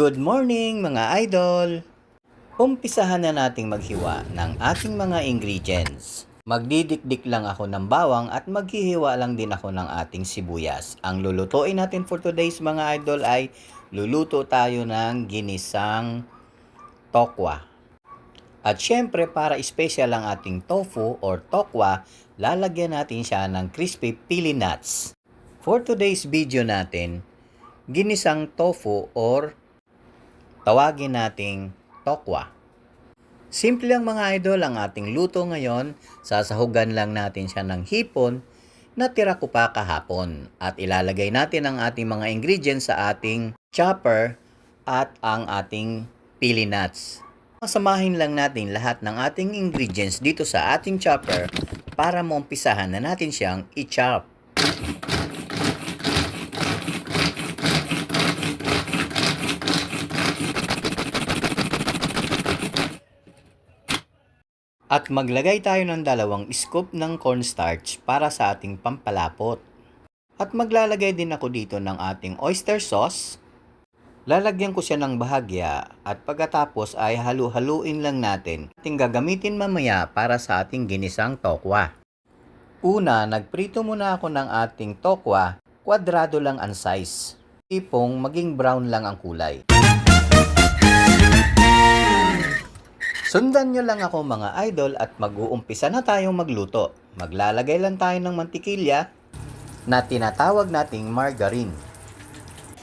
Good morning mga idol! Umpisahan na nating maghiwa ng ating mga ingredients. Magdidikdik lang ako ng bawang at maghihiwa lang din ako ng ating sibuyas. Ang lulutuin natin for today's mga idol ay luluto tayo ng ginisang tokwa. At syempre para special ang ating tofu or tokwa, lalagyan natin siya ng crispy pili nuts. For today's video natin, ginisang tofu or tawagin nating tokwa. Simple lang mga idol ang ating luto ngayon. Sasahugan lang natin siya ng hipon na tira ko pa kahapon. At ilalagay natin ang ating mga ingredients sa ating chopper at ang ating pili nuts. Samahin lang natin lahat ng ating ingredients dito sa ating chopper para maumpisahan na natin siyang i-chop. At maglagay tayo ng 2 scoop ng cornstarch para sa ating pampalapot. At maglalagay din ako dito ng ating oyster sauce. Lalagyan ko siya ng bahagya at pagkatapos ay halu-haluin lang natin. Ating gagamitin mamaya para sa ating ginisang tokwa. Una, nagprito muna ako ng ating tokwa, kwadrado lang ang size. Tipong maging brown lang ang kulay. Sundan nyo lang ako mga idol at mag-uumpisa na tayong magluto. Maglalagay lang tayo ng mantikilya na tinatawag nating margarine.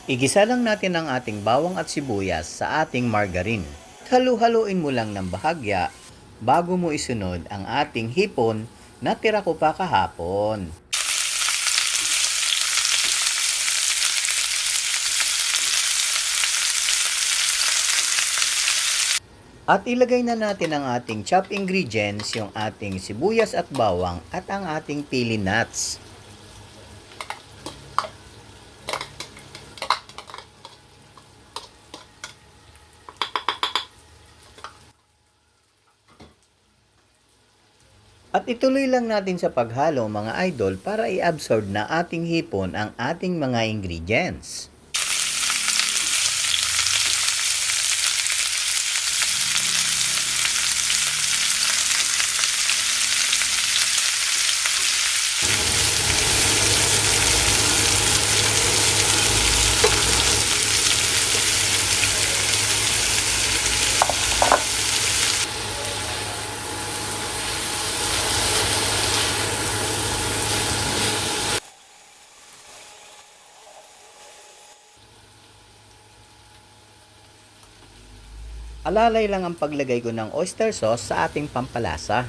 Igisa lang natin ang ating bawang at sibuyas sa ating margarine. Halu-haluin mo lang ng bahagya bago mo isunod ang ating hipon na tira ko pa kahapon. At ilagay na natin ang ating chop ingredients, yung ating sibuyas at bawang at ang ating pili nuts. At ituloy lang natin sa paghalo mga idol para i-absorb na ating hipon ang ating mga ingredients. Alalay lang ang paglagay ko ng oyster sauce sa ating pampalasa.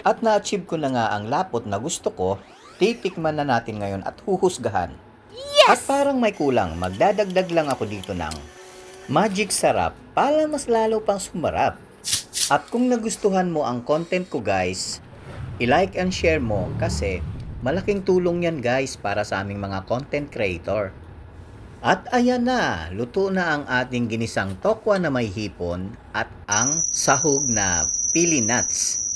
At na-achieve ko na nga ang lapot na gusto ko, titikman na natin ngayon at huhusgahan. Yes! At parang may kulang, magdadagdag lang ako dito ng magic sarap para mas lalo pang sumarap. At kung nagustuhan mo ang content ko guys, i-like and share mo kasi malaking tulong yan guys para sa aming mga content creator. At ayan na, luto na ang ating ginisang tokwa na may hipon at ang sahog na pili nuts.